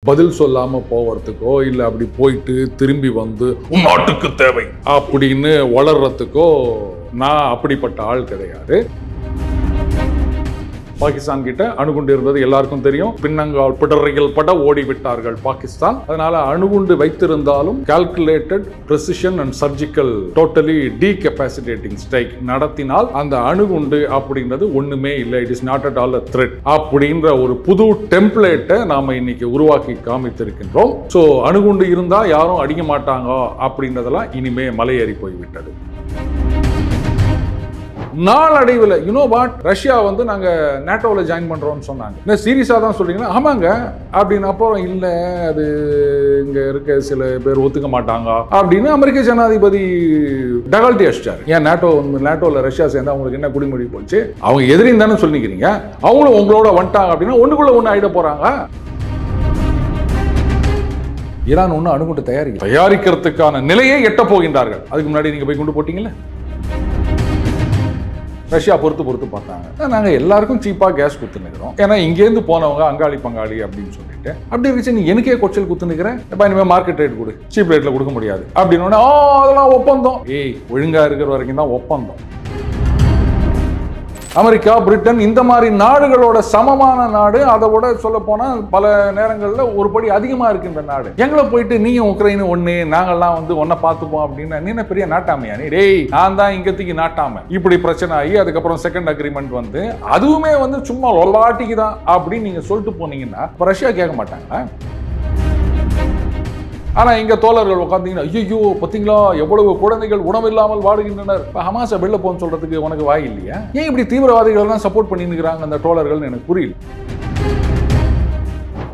பதில் சொல்லாம போவதுக்கோ இல்ல அப்படி போயிட்டு திரும்பி வந்து உன் நாட்டுக்கு தேவை அப்படின்னு வளர்றதுக்கோ நான் அப்படிப்பட்ட ஆள் கிடையாது. பாகிஸ்தான் கிட்ட அணுகுண்டு இருந்தது எல்லாருக்கும் தெரியும். பின்னங்கால் பிடரைகள் பட ஓடிவிட்டார்கள் பாகிஸ்தான். அதனால அணுகுண்டு வைத்திருந்தாலும் calculated precision and surgical totally decapacitating strike நடத்தினால் அந்த அணுகுண்டு அப்படின்றது ஒண்ணுமே இல்லை, it is not at all a threat அப்படின்ற ஒரு புது டெம்ப்ளேட்டை நாம இன்னைக்கு உருவாக்கி காமித்திருக்கின்றோம். ஸோ அணுகுண்டு இருந்தா யாரும் அடிக்க மாட்டாங்க அப்படின்றதெல்லாம் இனிமே மலையேறி போய்விட்டது. நாளடைவில் ரஷ்யா வந்து நாங்க நேட்டோவில் ஜாயின் பண்றோம்னு சொன்னாங்க. சீரியஸா தான் சொல்றீங்கன்னா ஆமாங்க அப்படின்னு. அப்புறம் இல்ல அது இங்க இருக்க சில பேர் ஒத்துக்க மாட்டாங்க அப்படின்னு அமெரிக்க ஜனாதிபதி டகால்டி அடிச்சாரு. ஏன் நேட்டோவில் ரஷ்யா சேர்ந்தா அவங்களுக்கு என்ன குடிமொழி போச்சு? அவங்க எதிரின்னு தானே சொல்லிக்கிறீங்க, அவங்களும் உங்களோட வந்துட்டாங்க அப்படின்னா ஒண்ணுக்குள்ள ஒண்ணு ஆயிட போறாங்க. ஈரான் ஒண்ணு அணுகுண்டு தயாரிக்கிறதுக்கான நிலையை எட்ட போகின்றார்கள். அதுக்கு முன்னாடி நீங்க போய் கொண்டு போட்டீங்கல்ல. ரஷ்யா பொறுத்து பார்த்தாங்க. நாங்கள் எல்லாருக்கும் சீப்பாக கேஸ் குத்துனுக்கிறோம், ஏன்னா இங்கேருந்து போனவங்க அங்காளி பங்காளி அப்படின்னு சொல்லிட்டு அப்படி இருந்துச்சு. நீ எனக்கே கொச்சல் குத்துனுக்கிறேன், இப்போ இனிமேல் மார்க்கெட் ரேட் கொடு, சீப் ரேட்டில் கொடுக்க முடியாது அப்படின்னு. அதெல்லாம் ஒப்பந்தம். ஒழுங்கா இருக்கிற வரைக்கும் தான் ஒப்பந்தம். அமெரிக்கா, பிரிட்டன் இந்த மாதிரி நாடுகளோட சமமான நாடு, அதை விட சொல்ல போனா பல நேரங்களில் ஒரு படி அதிகமா இருக்கின்ற நாடு. எங்களை போயிட்டு நீங்க உக்ரைன் ஒண்ணு நாங்கெல்லாம் வந்து ஒன்ன பார்த்துப்போம் அப்படின்னு நீ பெரிய நாட்டாமையா? நீ டேய் நான் தான் இங்கத்துக்கு நாட்டாம இப்படி பிரச்சனை ஆகி அதுக்கப்புறம் செகண்ட் அக்ரிமெண்ட் வந்து அதுவுமே வந்து சும்மா ஒல்லாட்டிக்கு தான் அப்படின்னு நீங்க சொல்லிட்டு போனீங்கன்னா ரஷ்யா கேட்க மாட்டாங்க. ஆனா இங்க தோழர்கள் உட்காந்தீங்கன்னா ஐயோ பாத்தீங்களா எவ்வளவு குழந்தைகள் உணவில்லாமல் வாடுகின்றனர், ஹமாஸை வெளில போன்னு சொல்றதுக்கு உனக்கு வாய் இல்லையா? ஏன் இப்படி தீவிரவாதிகள் எல்லாம் சப்போர்ட் பண்ணிருக்கிறாங்க அந்த தோழர்கள் எனக்கு புரியல.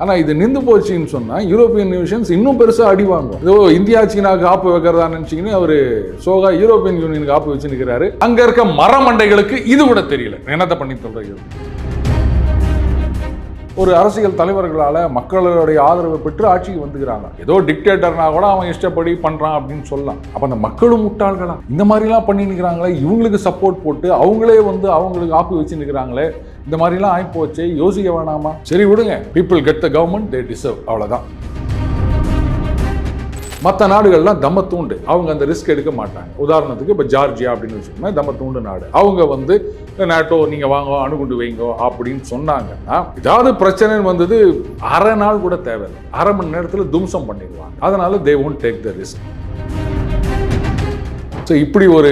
ஆனா இது நின்று போச்சுன்னு சொன்னா யூரோப்பியன் நேஷன்ஸ் இன்னும் பெருசா அடி வாங்கும். இதோ இந்தியா சீனாவுக்கு ஆப்பு வைக்கிறதா நினைச்சீங்கன்னு அவரு சோகா யூரோப்பியன் யூனியனுக்கு ஆப்பு வச்சு நிற்கிறாரு. அங்க இருக்க மரமண்டைகளுக்கு இது கூட தெரியல என்னத்தை பண்ணி சொல்றது. ஒரு அரசியல் தலைவர்களால மக்களுடைய ஆதரவை பெற்று ஆட்சிக்கு வந்துக்கிறாங்க. ஏதோ டிக்டேட்டர்னா கூட அவன் இஷ்டப்படி பண்றான் அப்படின்னு சொல்லலாம். அப்ப அந்த மக்களும் முட்டாள்களா இந்த மாதிரி எல்லாம் பண்ணி நிற்கிறாங்களே, இவங்களுக்கு சப்போர்ட் போட்டு அவங்களே வந்து அவங்களுக்கு ஆப்பு வச்சு நிற்கிறாங்களே, இந்த மாதிரி எல்லாம் ஆகி போச்சு, யோசிக்க வேணாமா? சரி விடுங்க, people get the government they deserve, அவ்வளவுதான். மற்ற நாடுகள்லாம் தம்மத்தூண்டு, அவங்க அந்த ரிஸ்க் எடுக்க மாட்டாங்க. உதாரணத்துக்கு இப்போ ஜார்ஜியா அப்படின்னு வச்சுக்கோங்க, தம்மத்தூண்டு நாடு. அவங்க வந்து நேட்டோ நீங்க வாங்க அணுகுண்டு வைங்க அப்படின்னு சொன்னாங்கன்னா ஏதாவது பிரச்சனை வந்தது அரை நாள் கூட தேவையில்லை, அரை மணி நேரத்தில் தும்சம் பண்ணிடுவாங்க. அதனால தே won't take the risk. So இப்படி ஒரு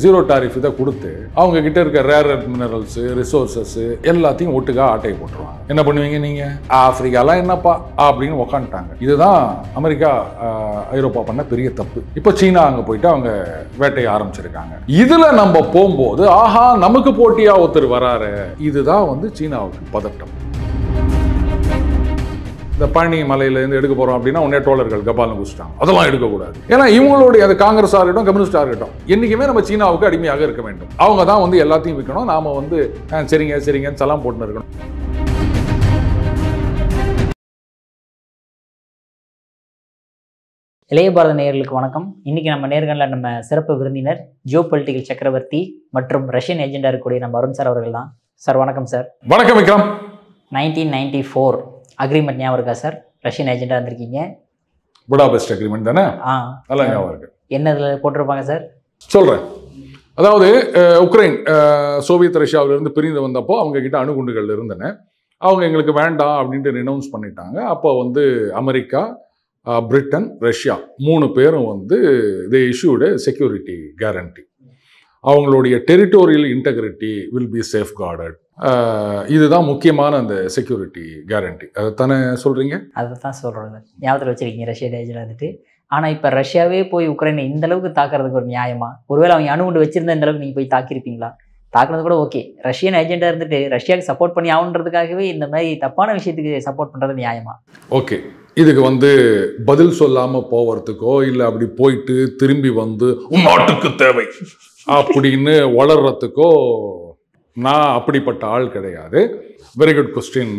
ஜீரோ டாரிஃப் இதை கொடுத்து அவங்க கிட்ட இருக்க ரேர் எர்த் மினரல்ஸ் ரிசோர்சஸ் எல்லாத்தையும் ஒட்டுக்கா ஆட்டையை போட்டுருவாங்க. என்ன பண்ணுவீங்க நீங்க? ஆப்பிரிக்காலாம் என்னப்பா அப்படின்னு உக்காந்துட்டாங்க. இதுதான் அமெரிக்கா ஐரோப்பா பண்ண பெரிய தப்பு. இப்போ சீனா அங்க போயிட்டு அவங்க வேட்டையை ஆரம்பிச்சிருக்காங்க. இதுல நம்ம போகும்போது ஆஹா நமக்கு போட்டியா ஒருத்தர் வராரு, இதுதான் வந்து சீனாவுக்கு பதட்டம். இந்த பழனி மலையிலேருந்து எடுக்க போறோம் அப்படின்னா உடனே டோலர்கள் கபால்னு குடிச்சிட்டாங்க. அதெல்லாம் எடுக்கக்கூடாது. ஏன்னா இவங்களுடைய அது காங்கிரஸாக இருக்கட்டும் கம்யூனிஸ்டாக இருக்கட்டும் என்னைக்குமே நம்ம சீனாவுக்கு அடிமையாக இருக்க வேண்டும். அவங்க தான் வந்து எல்லாத்தையும் விற்கணும், நாம வந்து சரிங்க சரிங்கன்னு சலாம் போட்டுன்னு இருக்கணும். இளைய பாரத நேயர்களுக்கு வணக்கம். இன்னைக்கு நம்ம நேர்காணல நம்ம சிறப்பு விருந்தினர் ஜியோ பொலிட்டிக்கல் சக்கரவர்த்தி மற்றும் ரஷ்யன் ஏஜெண்டா இருக்கக்கூடிய நம்ம அருண் சார் அவர்கள் தான். சார் வணக்கம் சார். வணக்கம் விக்ரம். 1994 அக்ரிமெண்ட் ஞாபகம் இருக்கா சார்? ரஷ்யன் ஏஜெண்டா இருந்திருக்கீங்க. புடாபெஸ்ட் அக்ரிமெண்ட் தானே? நல்லா ஞாபகம் இருக்கு. என்ன இதில் போட்டிருப்பாங்க சார்? சொல்றேன். அதாவது உக்ரைன் சோவியத் ரஷ்யாவிலிருந்து பிரிந்து வந்தப்போ அவங்க கிட்ட அணுகுண்டுகள் இருந்தன. அவங்க எங்களுக்கு வேண்டாம் அப்படின்ட்டு ரினவுன்ஸ் பண்ணிட்டாங்க. அப்போ வந்து அமெரிக்கா, பிரிட்டன், ரஷ்யா 3 பேரும் வந்து தே இஷ்யூடு செக்யூரிட்டி கேரண்டி. அவங்களுடைய territorial integrity will be safe guarded. இதுதான் முக்கியமான அந்த செக்யூரிட்டி கேரண்டி. அதை தானே சொல்றீங்க? அதை தான் சொல்கிறேன். ஞாபகத்தில் வச்சுருக்கீங்க ரஷ்யன் ஏஜெண்ட் வந்துட்டு. ஆனால் இப்போ ரஷ்யாவே போய் உக்ரைனை இந்த அளவுக்கு தாக்குறதுக்கு ஒரு நியாயமா? ஒருவேளை அவங்க அணுகுண்டு வச்சிருந்தா இந்த அளவுக்கு நீங்கள் போய் தாக்கியிருப்பீங்களா? தாக்குறது கூட ஓகே, ரஷ்யன் ஏஜெண்டாக இருந்துட்டு ரஷ்யாவுக்கு சப்போர்ட் பண்ணி ஆகுன்றதுக்காகவே இந்த மாதிரி தப்பான விஷயத்துக்கு சப்போர்ட் பண்ணுறது நியாயமா? ஓகே, இதுக்கு வந்து பதில் சொல்லாமல் போவதுக்கோ இல்லை அப்படி போயிட்டு திரும்பி வந்து உன் நாட்டுக்கு தேவை அப்படின்னு வளர்றதுக்கோ நான் அப்படிப்பட்ட ஆள் கிடையாது. Very good question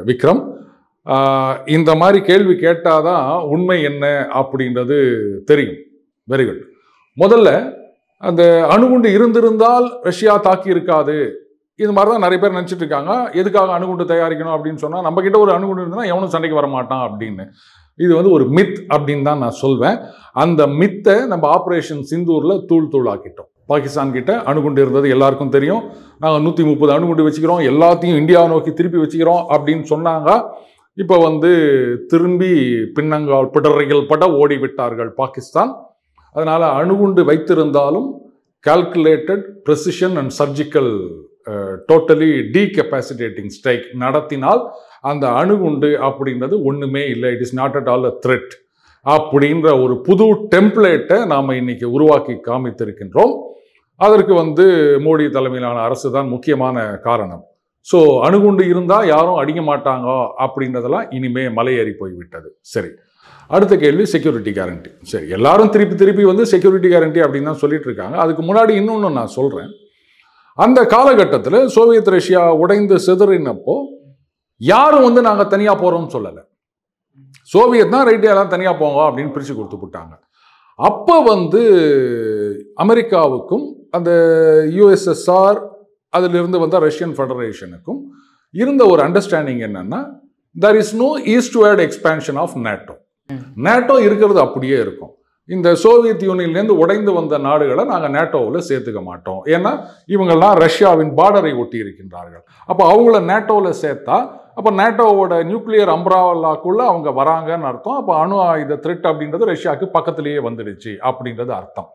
Vikram. இந்த மாதிரி கேள்வி கேட்டாதான் உண்மை என்ன அப்படின்றது தெரியும். Very good. முதல்ல அந்த அணுகுண்டு இருந்திருந்தால் ரஷ்யா தாக்கி இருக்காது இது மாதிரி தான் நிறைய பேர் நினச்சிட்டு இருக்காங்க. எதுக்காக அணுகுண்டு தயாரிக்கணும் அப்படின்னு சொன்னால், நம்ம கிட்ட ஒரு அணுகுண்டு இருந்ததுன்னா எவனும் சண்டைக்கு வர மாட்டான் அப்படின்னு. இது வந்து ஒரு மித் அப்படின்னு தான் நான் சொல்வேன். அந்த மித்தை நம்ம ஆப்ரேஷன் சிந்தூரில் தூள் ஆக்கிட்டோம். பாகிஸ்தான் கிட்ட அணுகுண்டு இருந்தது எல்லாருக்கும் தெரியும். நாங்கள் 130 அணுகுண்டு வச்சுக்கிறோம், எல்லாத்தையும் இந்தியாவை நோக்கி திருப்பி வச்சுக்கிறோம் அப்படின்னு சொன்னாங்க. இப்போ வந்து திரும்பி பின்னங்கால் பிடரைகள் பட ஓடி விட்டார்கள் பாகிஸ்தான். அதனால அணுகுண்டு வைத்திருந்தாலும் calculated precision and surgical totally decapacitating strike நடத்தினால் அந்த அணுகுண்டு அப்படின்றது ஒன்றுமே இல்லை, it is not at all a threat அப்படின்ற ஒரு புது டெம்ப்ளேட்டை நாம் இன்னைக்கு உருவாக்கி காமித்திருக்கின்றோம். அதற்கு வந்து மோடி தலைமையிலான அரசு தான் முக்கியமான காரணம். ஸோ அணுகுண்டு இருந்தால் யாரும் அடிக்க மாட்டாங்க அப்படின்றதெல்லாம் இனிமே மலையேறி போய்விட்டது. சரி, அடுத்த கேள்வி செக்யூரிட்டி கேரண்டி. சரி, எல்லாரும் திருப்பி வந்து செக்யூரிட்டி கேரண்டி அப்படின்னு தான் சொல்லிட்டு இருக்காங்க. அதுக்கு முன்னாடி இன்னொன்று நான் சொல்கிறேன். அந்த காலகட்டத்தில் சோவியத் ரஷ்யா உடைந்து சிதறினப்போ யாரும் வந்து நாங்கள் தனியாக போகிறோம்னு சொல்லலை. சோவியத் தான் ரைட்டு எல்லாம் தனியாக போங்க அப்படின்னு பிரித்து கொடுத்து விட்டாங்க. அப்போ வந்து அமெரிக்காவுக்கும் அந்த யுஎஸ்எஸ்ஆர் அதிலிருந்து வந்த ரஷ்யன் ஃபெடரேஷனுக்கும் இருந்த ஒரு அண்டர்ஸ்டாண்டிங் என்னன்னா, there is no eastward expansion of NATO. NATO இருக்கிறது அப்படியே இருக்கும். இந்த சோவியத் யூனியன்லேருந்து உடைந்து வந்த நாடுகளை நாங்கள் நேட்டோவில் சேர்த்துக்க மாட்டோம். ஏன்னா இவங்கெல்லாம் ரஷ்யாவின் பார்டரை ஒட்டி இருக்கின்றார்கள். அப்போ அவங்கள நேட்டோவில் சேர்த்தா அப்போ நேட்டோவோட நியூக்ளியர் அம்ப்ராலாக்குள்ளே அவங்க வராங்கன்னு அர்த்தம். அப்போ அணு ஆயுத த்ரெட் அப்படின்றது ரஷ்யாவுக்கு பக்கத்திலேயே வந்துடுச்சு அப்படின்றது அர்த்தம்.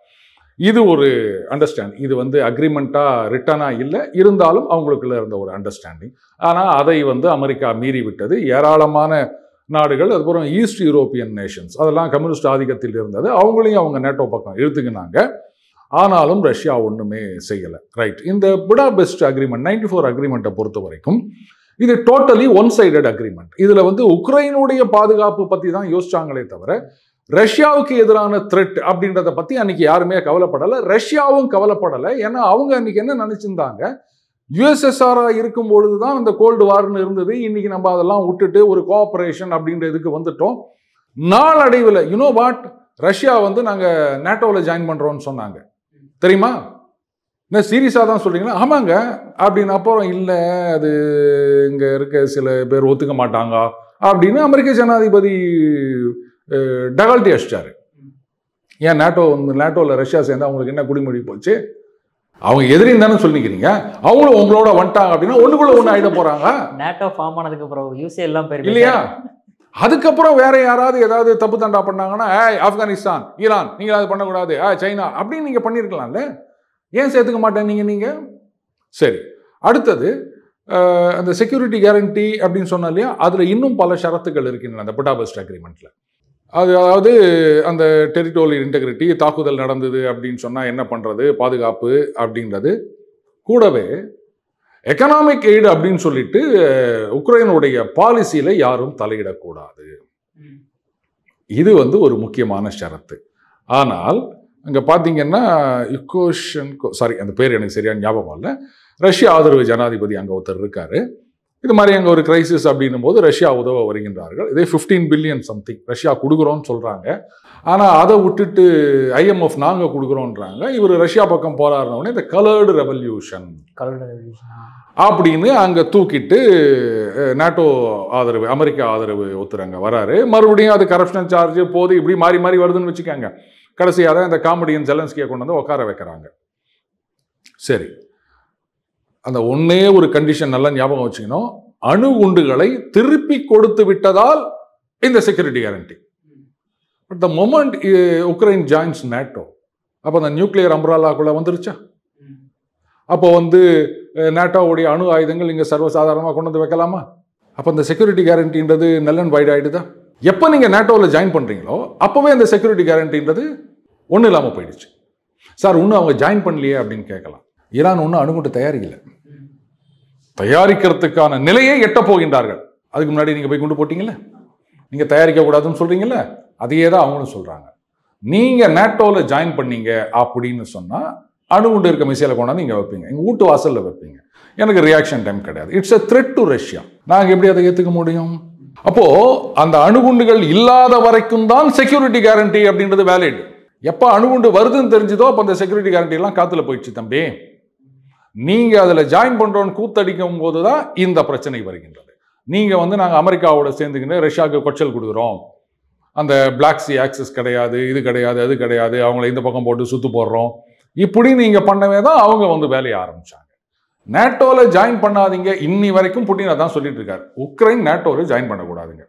இது ஒரு அண்டர்ஸ்டாண்டிங். இது வந்து அக்ரிமெண்ட்டாக ரிட்டனாக இல்லை, இருந்தாலும் அவங்களுக்குள்ள இருந்த ஒரு அண்டர்ஸ்டாண்டிங். ஆனால் அதை வந்து அமெரிக்கா மீறி விட்டது. ஏராளமான நாடுகள், அதுக்கப்புறம் ஈஸ்ட் யூரோப்பியன் நேஷன்ஸ், அதெல்லாம் கம்யூனிஸ்ட் ஆதிக்கத்தில் இருந்தது, அவங்களையும் அவங்க நேட்டோ பக்கம் இழுத்துக்கினாங்க. ஆனாலும் ரஷ்யா ஒன்றுமே செய்யலை. ரைட், இந்த புடாபெஸ்ட் அக்ரிமெண்ட் 94 அக்ரிமெண்ட்டை பொறுத்த வரைக்கும் இது டோட்டலி ஒன் சைடட் அக்ரிமெண்ட். இதில் வந்து உக்ரைனுடைய பாதுகாப்பு பற்றி தான் யோசிச்சாங்களே தவிர ரஷ்யாவுக்கு எதிரான த்ரெட் அப்படின்றத பற்றி அன்னைக்கு யாருமே கவலைப்படலை. ரஷ்யாவும் கவலைப்படலை. ஏன்னா அவங்க அன்னைக்கு என்ன நினச்சிருந்தாங்க, யுஎஸ்எஸ்ஆராக இருக்கும் பொழுது தான் அந்த கோல்டு வார்னு இருந்தது. இன்னைக்கு நம்ம அதெல்லாம் விட்டுட்டு ஒரு கோஆபரேஷன் அப்படின்ற இதுக்கு வந்துட்டோம். நாளடைவில் யூனோ வாட், ரஷ்யா வந்து நாங்கள் நேட்டோவில் ஜாயின் பண்ணுறோம்னு சொன்னாங்க. தெரியுமா? என்ன சீரியஸாக தான் சொல்கிறீங்களா? ஆமாங்க அப்படின்னு. அப்புறம் இல்லை, அது இங்கே இருக்க சில பேர் ஒத்துக்க மாட்டாங்க அப்படின்னு அமெரிக்க ஜனாதிபதி டகால்ட்டி அடிச்சிட்டாரு. ஏன் நேட்டோவில் ரஷ்யா சேர்ந்தா அவங்களுக்கு என்ன குடிமொழி போச்சு? அவங்க எதிரின்னு தானே சொல்லிக்கிறீங்க. அவங்களும் உங்களோட வந்துட்டாங்க அப்படின்னா ஒண்ணுக்குள்ள ஒண்ணு ஆயிட போறாங்க. நேட்டோ ஃபார்ம் ஆனதுக்கு அப்புறம் யூஸே எல்லாம் பெரிய இல்லையா? அதுக்கப்புறம் வேற யாராவது ஏதாவது தப்பு தண்டா பண்ணாங்கன்னா, ஆப்கானிஸ்தான், ஈரான், நீங்க அது பண்ணக்கூடாது, சைனா அப்படின்னு நீங்க பண்ணிருக்கலாம்ல. ஏன் சேர்த்துக்க மாட்டேன் நீங்க? சரி, அடுத்தது அந்த செக்யூரிட்டி கேரண்டி அப்படின்னு சொன்னா இல்லையா, அதுல இன்னும் பல ஷரத்துகள் இருக்கின்றன அந்த புடாபெஸ்ட் அக்ரிமெண்ட்ல. அதாவது அந்த டெரிட்டோரியல் இன்டெகிரிட்டி, தாக்குதல் நடந்தது அப்படின்னு சொன்னால் என்ன பண்ணுறது, பாதுகாப்பு அப்படின்றது. கூடவே எக்கனாமிக் எய்டு அப்படின்னு சொல்லிட்டு உக்ரைனுடைய பாலிசியில் யாரும் தலையிடக்கூடாது. இது வந்து ஒரு முக்கியமான ஷரத்து. ஆனால் அங்கே பார்த்தீங்கன்னா அந்த பேர் எனக்கு சரியான ஞாபகம் இல்லை, ரஷ்யா ஆதரவு ஜனாதிபதி அங்கே ஒருத்தர் இருக்காரு. இது மாதிரி அங்கே ஒரு கிரைசிஸ் அப்படின்னும் போது ரஷ்யா உதவ வருகின்றார்கள். இதே 15 பில்லியன் சம்திங் ரஷ்யா கொடுக்குறோன்னு சொல்கிறாங்க. ஆனால் அதை விட்டுட்டு IMF நாங்கள் கொடுக்குறோன்றாங்க. இவர் ரஷ்யா பக்கம் போராடினோடனே இந்த கலர்டு ரெவல்யூஷன் அப்படின்னு அங்கே தூக்கிட்டு நேட்டோ ஆதரவு, அமெரிக்கா ஆதரவு ஒருத்தர் அங்கே வராரு. மறுபடியும் அது கரப்ஷன் சார்ஜ் போது இப்படி மாறி மாறி வருதுன்னு வச்சுக்காங்க. கடைசியாக தான் இந்த காமெடியன் ஜெலன்ஸ்கியை கொண்டு வந்து உட்கார வைக்கிறாங்க. சரி, அந்த ஒன்னே ஒரு கண்டிஷன் நல்லா ஞாபகம் வச்சுக்கணும், அணு குண்டுகளை திருப்பி கொடுத்து விட்டதால் இந்த security guarantee. But the moment Ukraine joins NATO, அப்போ அந்த நியூக்ளியர் அம்ப்ராலாக்குள்ள வந்துருச்சா? அப்போ வந்து நேட்டோவுடைய அணு ஆயுதங்கள் இங்கே சர்வசாதாரணமாக கொண்டு வந்து வைக்கலாமா? அப்போ அந்த செக்யூரிட்டி கேரண்டின்றது நல் அண்ட் வைட் ஆகிடுதா? எப்போ நீங்கள் நேட்டோவில் ஜாயின் பண்ணுறீங்களோ அப்போவே அந்த செக்யூரிட்டி கேரண்டின்றது ஒன்றும் இல்லாமல் போயிடுச்சு. சார் இன்னும் அவங்க ஜாயின் பண்ணலையே அப்படின்னு கேட்கலாம். ஈரான் ஒன்றும் அணுகுண்டு தயாரிக்கலை, தயாரிக்கிறதுக்கான நிலையை எட்ட போகின்றார்கள். அதுக்கு முன்னாடி நீங்கள் போய் கொண்டு போட்டீங்கல்ல, நீங்கள் தயாரிக்கக்கூடாதுன்னு சொல்கிறீங்கல்ல, அதையே தான் அவங்களும் சொல்கிறாங்க. நீங்கள் நேட்டோவில் ஜாயின் பண்ணீங்க அப்படின்னு சொன்னால் அணுகுண்டு இருக்க மிசைலை கொண்டாந்து இங்கே வைப்பீங்க, எங்கள் வீட்டு வாசலில் வைப்பீங்க, எனக்கு ரியாக்ஷன் டைம் கிடையாது. It's a thread to Russia. நாங்கள் எப்படி அதை ஏற்றுக்க முடியும்? அப்போது அந்த அணுகுண்டுகள் இல்லாத வரைக்கும் தான் செக்யூரிட்டி கேரண்டி அப்படின்றது வேலிட். எப்போ அணுகுண்டு வருதுன்னு தெரிஞ்சதோ அப்போ அந்த செக்யூரிட்டி கேரண்டி எல்லாம் காற்றுல போயிடுச்சு தம்பி. நீங்கள் அதில் ஜாயின் பண்ணுறோன்னு கூத்தடிக்கும் போது தான் இந்த பிரச்சனை வருகின்றது. நீங்கள் வந்து நாங்கள் அமெரிக்காவோட சேர்ந்துக்கிட்டு ரஷ்யாவுக்கு கொச்சல் கொடுக்குறோம், அந்த பிளாக் சி ஆக்சஸ் கிடையாது, இது கிடையாது, அது கிடையாது, அவங்கள இந்த பக்கம் போட்டு சுற்று போடுறோம், இப்படி நீங்கள் பண்ணவே தான் அவங்க வந்து வேலையை ஆரம்பித்தாங்க. நேட்டோவில் ஜாயின் பண்ணாதீங்க, இன்னி வரைக்கும் புட்டின் அதான் சொல்லிட்டு இருக்காரு, உக்ரைன் நேட்டோவில் ஜாயின் பண்ணக்கூடாதுங்க,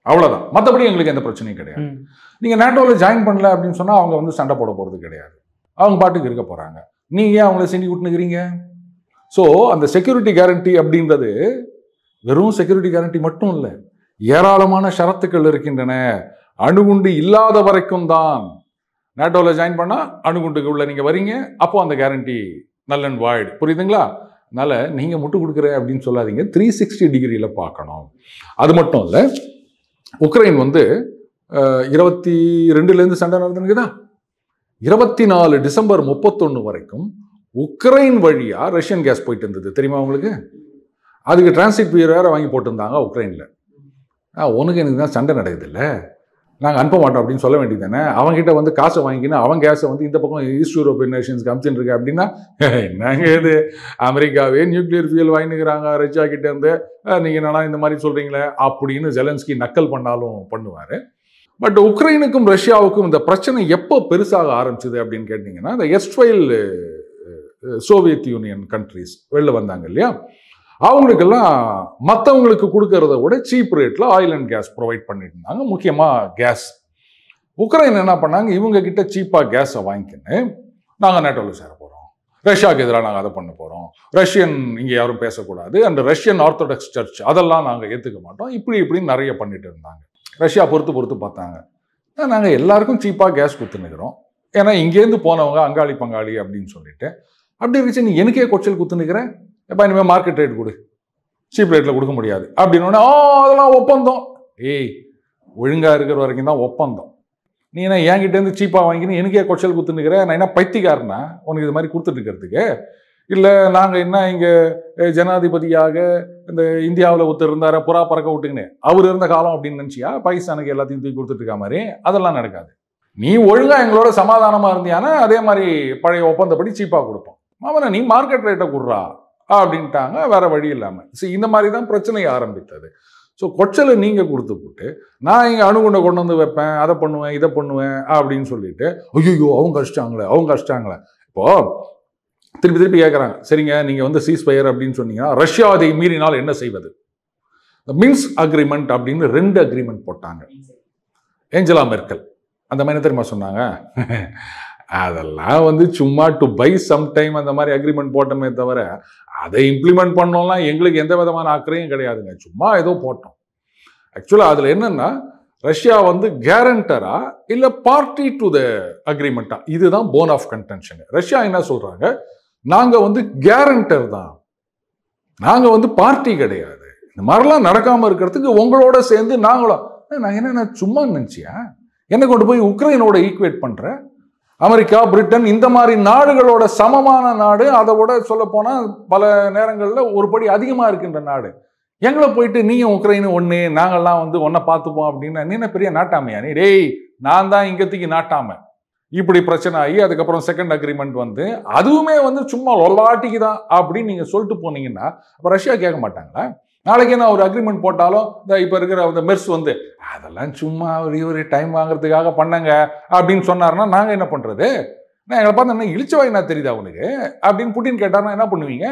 அவ்வளோதான். மற்றபடி எங்களுக்கு எந்த பிரச்சனையும் கிடையாது. நீங்கள் நேட்டோவில் ஜாயின் பண்ணல அப்படின்னு சொன்னால் அவங்க வந்து சண்டை போட போகிறது கிடையாது, அவங்க பாட்டுக்கு இருக்க போகிறாங்க. நீங்கள் ஏன் அவங்கள செஞ்சு விட்டுனுக்கிறீங்க? ஸோ அந்த செக்யூரிட்டி கேரண்டி அப்படின்றது வெறும் செக்யூரிட்டி கேரண்டி மட்டும் இல்லை, ஏராளமான ஷரத்துக்கள் இருக்கின்றன. அணுகுண்டு இல்லாத வரைக்கும் தான் நேட்டோவில் ஜாயின் பண்ணால் அணுகுண்டுக்கு உள்ள நீங்கள் வரீங்க, அப்போ அந்த கேரண்டி நல் அண்ட் வாய்டு. புரியுதுங்களா? அதனால் நீங்கள் முட்டு கொடுக்குற அப்படின்னு சொல்லாதீங்க, 360 டிகிரியில் பார்க்கணும். அது மட்டும் இல்லை, உக்ரைன் வந்து 22 சண்டை நடந்துருக்குதா, 24 டிசம்பர் 31 வரைக்கும் உக்ரைன் வழியாக ரஷ்யன் கேஸ் போயிட்டு இருந்தது, தெரியுமா உங்களுக்கு? அதுக்கு டிரான்சிட் பியர் வேறு வாங்கி போட்டிருந்தாங்க உக்ரைனில். உனக்கு எனக்கு தான் சண்டை நடக்குது இல்லை, நாங்கள் அனுப்ப மாட்டோம் அப்படின்னு சொல்ல வேண்டியது தானே. அவங்ககிட்ட வந்து காசை வாங்கிக்கின்னு அவன் கேஸை வந்து இந்த பக்கம் ஈஸ்ட் யூரோப்பியன் நேஷன்ஸ்க்கு அனுப்பிச்சுட்டு இருக்கு அப்படின்னா, நாங்கள் இது அமெரிக்காவே நியூக்ளியர் ஃபியூல் வாங்கினுக்கிறாங்க ரஷ்யா கிட்டேருந்து, நீங்கள் என்னன்னா இந்த மாதிரி சொல்கிறீங்களே அப்படின்னு ஜெலன்ஸ்கி நக்கல் பண்ணாலும் பண்ணுவார். பட் உக்ரைனுக்கும் ரஷ்யாவுக்கும் இந்த பிரச்சனை எப்போ பெருசாக ஆரம்பிச்சுது அப்படின்னு கேட்டிங்கன்னா, இந்த எஸ்ட்வைல் சோவியத் யூனியன் கண்ட்ரிஸ் வெளில வந்தாங்க இல்லையா, அவங்களுக்கெல்லாம் மற்றவங்களுக்கு கொடுக்கறத விட சீப் ரேட்டில் ஆயில் அண்ட் கேஸ் ப்ரொவைட் பண்ணிட்டு இருந்தாங்க, முக்கியமாக கேஸ். உக்ரைன் என்ன பண்ணாங்க, இவங்க கிட்ட சீப்பாக கேஸை வாங்கிக்கின்னு நாங்கள் நேட்டோவில் சேர போகிறோம், ரஷ்யாவுக்கு எதிராக நாங்கள் அதை பண்ண போகிறோம், ரஷ்யன் இங்கே யாரும் பேசக்கூடாது, அண்ட் ரஷ்யன் ஆர்த்தடாக்ஸ் சர்ச் அதெல்லாம் நாங்கள் ஏற்றுக்க மாட்டோம், இப்படின்னு நிறைய பண்ணிட்டு இருந்தாங்க. ரஷ்யா பொறுத்து பார்த்தாங்க, நாங்கள் எல்லாருக்கும் சீப்பாக கேஸ் கொடுத்துன்னுக்கிறோம், ஏன்னா இங்கேருந்து போனவங்க அங்காளி பங்காளி அப்படின்னு சொல்லிட்டு, அப்படி இருந்துச்சு நீ எனக்கே கொச்சல் குத்துனுக்கிறேன், எப்போ இனிமேல் மார்க்கெட் ரேட் கொடு, சீப் ரேட்டில் கொடுக்க முடியாது அப்படின்னு. அதெல்லாம் ஒப்பந்தம். ஏய், ஒழுங்காக இருக்கிற வரைக்கும் தான் ஒப்பந்தம். நீ என்ன என்கிட்டேருந்து சீப்பாக வாங்கின்னு எனக்கே கொச்சல் குத்துனுக்கிறேன், நான் என்ன பைத்தியக்காரனா உனக்கு இது மாதிரி கொடுத்துட்டு இருக்கிறதுக்கு? இல்லை நாங்கள் என்ன இங்கே ஜனாதிபதியாக இந்த இந்தியாவில் ஒருத்தர் இருந்தார புறா பறக்க விட்டுங்கன்னு அவர் இருந்த காலம் அப்படின்னு நினச்சியா பாகிஸ்தானுக்கு எல்லாத்தையும் தூக்கி கொடுத்துட்டு இருக்கா மாதிரி? அதெல்லாம் நடக்காது. நீ ஒழுங்காக எங்களோட சமாதானமாக இருந்தியானா அதே மாதிரி பழைய ஒப்பந்தப்படி சீப்பாக கொடுப்போம், அவனை நீ மார்க்கெட் ரேட்டை கொடுறா அப்படின்ட்டாங்க, வேற வழி இல்லாமல். சரி, இந்த மாதிரி தான் பிரச்சனை ஆரம்பித்தது. ஸோ கொச்சலை நீங்கள் கொடுத்து போட்டு நான் இங்கே அணுகுண்டை கொண்டு வந்து வைப்பேன், அதை பண்ணுவேன், இதை பண்ணுவேன் அப்படின்னு சொல்லிட்டு ஐயோ அவங்க கஷ்டாங்களே. இப்போது திருப்பி கேட்குறாங்க, சரிங்க நீங்கள் வந்து சீஸ்ஃபயர் அப்படின்னு சொன்னீங்கன்னா ரஷ்யா அதை மீறினால் என்ன செய்வது? மின்ஸ்க் அக்ரிமெண்ட் அப்படின்னு 2 அக்ரிமெண்ட் போட்டாங்க. ஏஞ்சலா மெர்க்கல் அந்த மாதிரி தெரியுமா சொன்னாங்க, அதெல்லாம் வந்து சும்மா டு பை சம் டைம் அந்த மாதிரி அக்ரிமெண்ட் போட்டோமே தவிர அதை இம்ப்ளிமெண்ட் பண்ணோம்லாம் எங்களுக்கு எந்த விதமான அக்கறையும் கிடையாதுங்க, சும்மா ஏதோ போட்டோம். ஆக்சுவலாக அதில் என்னன்னா ரஷ்யா வந்து கேரண்டரா இல்லை பார்ட்டி டு த அக்ரிமெண்ட்டா, இதுதான் போன் ஆஃப் கன்டென்ஷன். ரஷ்யா என்ன சொல்றாங்க, நாங்கள் வந்து கேரண்டர் தான், நாங்கள் வந்து பார்ட்டி கிடையாது, இந்த மாதிரிலாம் நடக்காமல் இருக்கிறதுக்கு உங்களோட சேர்ந்து நாங்களும். நான் என்ன சும்மா நினச்சியா என்ன கொண்டு போய் உக்ரைனோட ஈக்குவேட் பண்ணுறேன்? அமெரிக்கா, பிரிட்டன் இந்த மாதிரி நாடுகளோட சமமான நாடு, அதை விட சொல்ல போனால் பல நேரங்களில் ஒரு படி அதிகமாக இருக்கின்ற நாடு, எங்களை போயிட்டு நீயும் உக்ரைனு ஒன்று நாங்கள்லாம் வந்து ஒன்றை பார்த்துப்போம் அப்படின்னா நீ என்ன பெரிய நாட்டாமையா? நீ டேய் நான் தான் இங்கத்துக்கு நாட்டாமை. இப்படி பிரச்சனை ஆகி அதுக்கப்புறம் செகண்ட் அக்ரிமெண்ட் வந்து அதுவுமே வந்து சும்மா ஒல்லாட்டிக்கு தான் அப்படின்னு நீங்கள் சொல்லிட்டு போனீங்கன்னா அப்போ ரஷ்யா கேட்க மாட்டாங்களா? நாளைக்கு நான் ஒரு அக்ரிமெண்ட் போட்டாலும் இந்த இப்போ இருக்கிற அந்த மெர்ஸ் வந்து அதெல்லாம் சும்மா ஒரு டைம் வாங்குறதுக்காக பண்ணங்க அப்படின்னு சொன்னார்னா நாங்கள் என்ன பண்ணுறது? நான் எங்களை பார்த்து என்ன இழிச்ச வாங்கினா தெரியுதா உனக்கு அப்படின்னு புட்டின் கேட்டார்னா என்ன பண்ணுவீங்க?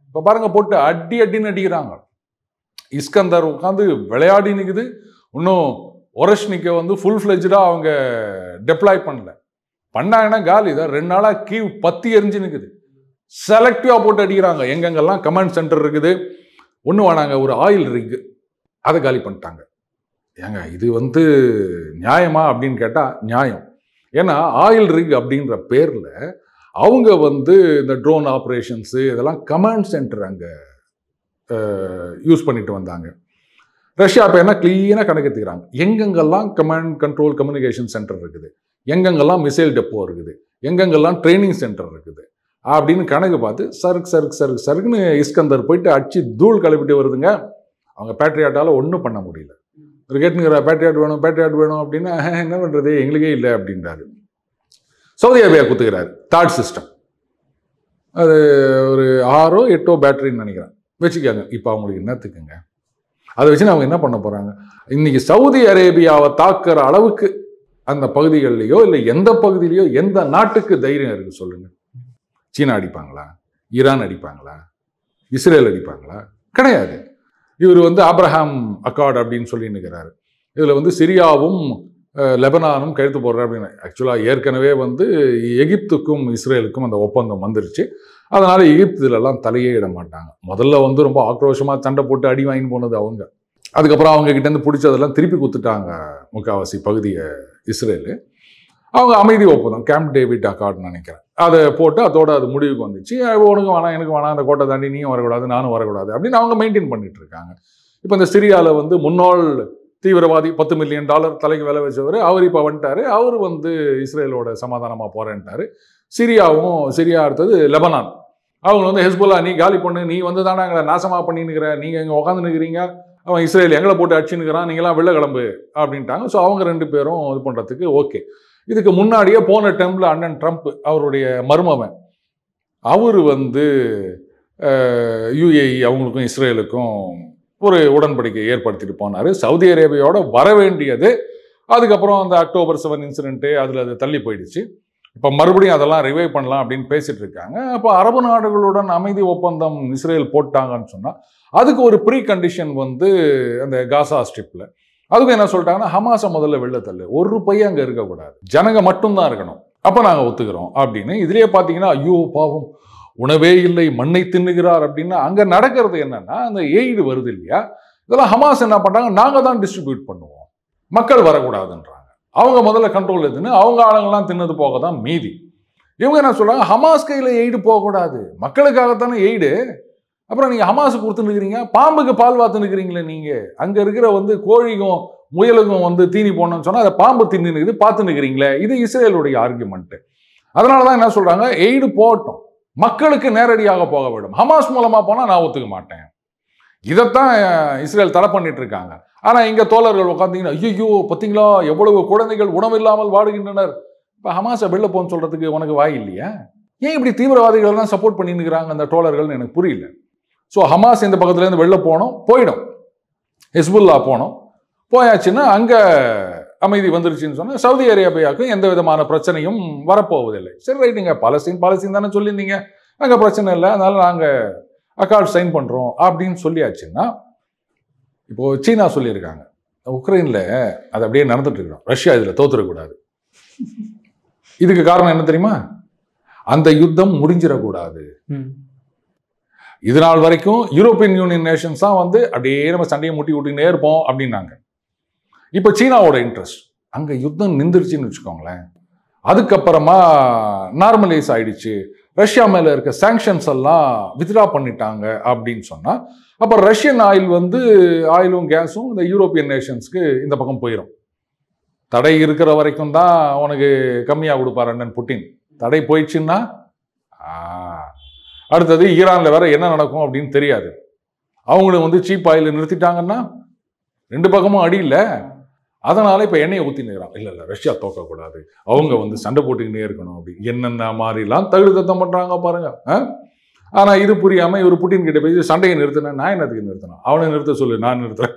இப்போ பாருங்க, போட்டு அடின்னு அடிக்கிறாங்க. இஸ்கந்தர் உட்காந்து விளையாடி நிற்குது, இன்னும் ஒரஷ்னிக்கை வந்து ஃபுல் ஃப்ளெஜ்டாக அவங்க டெப்ளாய் பண்ணாங்கன்னா காலி தான். 2 நாளாக கீவ் பத்தி எரிஞ்சு நிற்குது. செலக்டிவாக போட்டு அடிக்கிறாங்க. எங்கெங்கெல்லாம் கமாண்ட் சென்டர் இருக்குது ஒன்று வேணாங்க, ஒரு ஆயில் ரிக் அதை காலி பண்ணிட்டாங்க. ஏங்க இது வந்து நியாயமா அப்படின்னு கேட்டால் நியாயம். ஏன்னா ஆயில் ரிக் அப்படின்ற பேரில் அவங்க வந்து இந்த ட்ரோன் ஆப்ரேஷன்ஸு இதெல்லாம் கமாண்ட் சென்டர் அங்கே யூஸ் பண்ணிட்டு வந்தாங்க. ரஷ்யா இப்போ என்ன கிளீனாக கணக்கெடுத்துக்கிறாங்க, எங்கெங்கெல்லாம் கமாண்ட் கண்ட்ரோல் கம்யூனிகேஷன் சென்டர் இருக்குது, எங்கெங்கெல்லாம் மிசைல் டெப்போ இருக்குது, எங்கெங்கெல்லாம் ட்ரைனிங் சென்டர் இருக்குது அப்படின்னு கணக்கு பார்த்து சருக்குன்னு இஸ்கந்தர் போயிட்டு அடிச்சு தூள் கிளப்பிட்டு வருதுங்க. அவங்க பேட்ரியாட்டால் ஒன்றும் பண்ண முடியல. ஒரு கேட்டுங்கிற பேட்ரியாட் வேணும் அப்படின்னா என்ன பண்ணுறது, எங்களுக்கே இல்லை அப்படின்றாரு. சவுதி அரேபியா குத்துக்கிறாரு தாட் சிஸ்டம். அது ஒரு 6 8 பேட்டரின்னு நினைக்கிறேன் வச்சுக்காங்க. இப்போ அவங்களுக்கு என்னத்துக்குங்க? அதை வச்சு அவங்க என்ன பண்ண போகிறாங்க? இன்னைக்கு சவுதி அரேபியாவை தாக்குற அளவுக்கு அந்த பகுதிகளிலையோ இல்லை எந்த பகுதியிலையோ எந்த நாட்டுக்கு தைரியம் இருக்குது சொல்லுங்கள்? சீனா அடிப்பாங்களா? ஈரான் அடிப்பாங்களா? இஸ்ரேல் அடிப்பாங்களா? கிடையாது. இவர் ஆப்ரஹாம் அக்கார்டு அப்படின்னு சொல்லி நிற்கிறாரு. இதில் சிரியாவும் லெபனானும் கழுத்து போடுற அப்படின்னு. ஆக்சுவலாக ஏற்கனவே எகிப்துக்கும் இஸ்ரேலுக்கும் அந்த ஒப்பந்தம் வந்துருச்சு. அதனால எகிப்து இதிலெல்லாம் தலையே இட மாட்டாங்க. முதல்ல ரொம்ப ஆக்ரோஷமாக சண்டை போட்டு அடி வாங்கி போனது அவங்க. அதுக்கப்புறம் அவங்க கிட்டேருந்து பிடிச்சதெல்லாம் திருப்பி கொடுத்துட்டாங்க முக்கால்வாசி பகுதியை இஸ்ரேலு. அவங்க அமைதி ஒப்பந்தம் கேம்ப் டேவிட் அக்கார்டுன்னு நினைக்கிறேன் அதை போட்டு அதோட அது முடிவுக்கு வந்துச்சு. உனக்கு வேணாம் எனக்கு வேணாம், அந்த கோட்டை தாண்டி நீயும் வரக்கூடாது நானும் வரக்கூடாது அப்படின்னு அவங்க மெயின்டைன் பண்ணிட்டு இருக்காங்க. இப்போ இந்த சிரியாவில் முன்னாள் தீவிரவாதி $10 மில்லியன் தலைக்கு விலை வச்சவர் அவர் இப்போ வந்துட்டாரு. அவர் இஸ்ரேலோட சமாதானமாக போறேன்ட்டாரு. சிரியா அடுத்தது லெபனான். அவங்க ஹெஸ்புல்லா நீ காலி பண்ணு, நீ தானே எங்களை நாசமாக பண்ணின்னுக்கிற, நீங்கள் இங்கே உட்காந்து நிற்கிறீங்க, அவன் இஸ்ரேல் எங்களை போட்டு அடிச்சுன்னுக்கிறான், நீங்களாம் வெளில கிளம்பு அப்படின்ட்டாங்க. ஸோ அவங்க 2 பேரும் இது பண்ணுறதுக்கு ஓகே. இதுக்கு முன்னாடியே போன டைமில் அண்ணன் ட்ரம்ப் அவருடைய மருமவன் அவர் UAE அவங்களுக்கும் இஸ்ரேலுக்கும் ஒரு உடன்படிக்கை ஏற்படுத்திட்டு போனார். சவுதி அரேபியாவோட வர வேண்டியது அதுக்கப்புறம் அந்த அக்டோபர் 7 இன்சிடென்ட்டு அதில் அது தள்ளி போயிடுச்சு. இப்போ மறுபடியும் அதெல்லாம் ரிவைவ் பண்ணலாம் அப்படின்னு பேசிட்டு இருக்காங்க. அப்போ அரபு நாடுகளுடன் அமைதி ஒப்பந்தம் இஸ்ரேல் போட்டாங்கன்னு சொன்னால் அதுக்கு ஒரு ப்ரீ கண்டிஷன் அந்த காசா ஸ்ட்ரிப்பில் அதுக்கு என்ன சொல்லிட்டாங்கன்னா ஹமாஸை முதல்ல வெளில தள்ளு, ஒரு பையன் அங்கே இருக்கக்கூடாது, ஜனங்க மட்டும்தான் இருக்கணும், அப்போ நாங்கள் ஒத்துக்கிறோம் அப்படின்னு. இதுலேயே பார்த்தீங்கன்னா ஐயோ பாவம் உணவே இல்லை மண்ணை தின்னுகிறார் அப்படின்னா அங்கே நடக்கிறது என்னன்னா அந்த எய்டு வருது இல்லையா, இதெல்லாம் ஹமாஸ் என்ன பண்ணுறாங்க, நாங்கள் தான் டிஸ்ட்ரிபியூட் பண்ணுவோம், மக்கள் வரக்கூடாதுன்றாங்க. அவங்க முதல்ல கண்ட்ரோல் எடுத்துன்னு அவங்க ஆளுங்கெல்லாம் தின்னது போக தான் மீதி. இவங்க என்ன சொல்கிறாங்க, ஹமாஸ் கையில் எய்டு போகக்கூடாது, மக்களுக்காகத்தானே எய்டு, அப்புறம் நீங்கள் ஹமாஸுக்கு கொடுத்துன்னுக்கிறீங்க, பாம்புக்கு பால் வாத்துன்னுக்கிறீங்களே நீங்கள், அங்கே இருக்கிற கோழிக்கும் முயலுக்கும் தீனி போடணும்னு சொன்னால் அதை பாம்பு தின்னுக்குது பார்த்துன்னுக்கிறீங்களே, இது இஸ்ரேலுடைய ஆர்குமெண்ட்டு. அதனால தான் என்ன சொல்கிறாங்க, எய்டு போகட்டும், மக்களுக்கு நேரடியாக போக வேண்டும், ஹமாஸ் மூலமாக போனால் நான் ஒத்துக்க மாட்டேன். இதைத்தான் இஸ்ரேல் தடை பண்ணிட்டு இருக்காங்க. ஆனால் இங்கே தோழர்கள் உட்காந்தீங்கன்னா ஐயோ பார்த்தீங்களா எவ்வளவு குழந்தைகள் உணவில்லாமல் வாடுகின்றனர், இப்போ ஹமாஸை வெளில போன்னு சொல்கிறதுக்கு உனக்கு வாய் இல்லையா? ஏன் இப்படி தீவிரவாதிகள் தான் சப்போர்ட் பண்ணின்னுக்கிறாங்க அந்த தோழர்கள்னு எனக்கு புரியல. ஸோ ஹமாஸ் இந்த பக்கத்துலேருந்து வெளில போயிடும், ஹிஸ்புல்லா போயாச்சுன்னா அங்கே அமைதி வந்துருச்சுன்னு சொன்னால் சவுதி அரேபியாவுக்கும் எந்த விதமான பிரச்சனையும் வரப்போவதில்லை. சரி ரைட்டுங்க, பாலஸ்தீன் தானே சொல்லியிருந்தீங்க, அங்கே பிரச்சனை இல்லை, அதனால நாங்கள் அக்கார்ட் சைன் பண்ணுறோம் அப்படின்னு சொல்லியாச்சுன்னா, இப்போது சீனா சொல்லியிருக்காங்க உக்ரைனில் அது அப்படியே நடந்துட்டு இருக்கோம், ரஷ்யா இதில் தோத்துடக்கூடாது. இதுக்கு காரணம் என்ன தெரியுமா, அந்த யுத்தம் முடிஞ்சிடக்கூடாது. இது நாள் வரைக்கும் யூரோப்பியன் யூனியன் நேஷன்ஸ் தான் அப்படியே நம்ம சண்டையை முட்டி விட்டுக்கிட்டே இருப்போம் அப்படின்னாங்க. இப்போ சீனாவோட இன்ட்ரெஸ்ட் அங்கே யுத்தம் நின்றுச்சுன்னு வச்சுக்கோங்களேன், அதுக்கப்புறமா நார்மலைஸ் ஆயிடுச்சு, ரஷ்யா மேலே இருக்க சாங்ஷன்ஸ் எல்லாம் வித்ட்ரா பண்ணிட்டாங்க அப்படின்னு சொன்னால் அப்போ ரஷ்யன் ஆயில் ஆயிலும் கேஸும் இந்த யூரோப்பியன் நேஷன்ஸ்க்கு இந்த பக்கம் போயிடும். தடை இருக்கிற வரைக்கும் தான் உனக்கு கம்மியாக கொடுப்பார் அண்ணன் புட்டின், தடை போயிடுச்சுன்னா அடுத்தது ஈரானில் வேற என்ன நடக்கும் அப்படின்னு தெரியாது. அவங்களும் சீப் ஆயில் நிறுத்திட்டாங்கன்னா 2 பக்கமும் அடி இல்லை, அதனால இப்போ எண்ணெயை ஊற்றினுக்கிறான். இல்லை ரஷ்யா தோக்கக்கூடாது, அவங்க சண்டை போட்டுக்கிட்டே இருக்கணும் அப்படி என்னென்ன மாதிரிலாம் தகுதித்தம் பண்ணுறாங்க பாருங்க. ஆனால் இது புரியாமல் இவர் புட்டின் கிட்ட போய் சண்டையை நிறுத்தினேன், நான் என்னத்துக்கு நிறுத்தினேன், அவனை நிறுத்த சொல்லு, நான் நிறுத்துறேன்.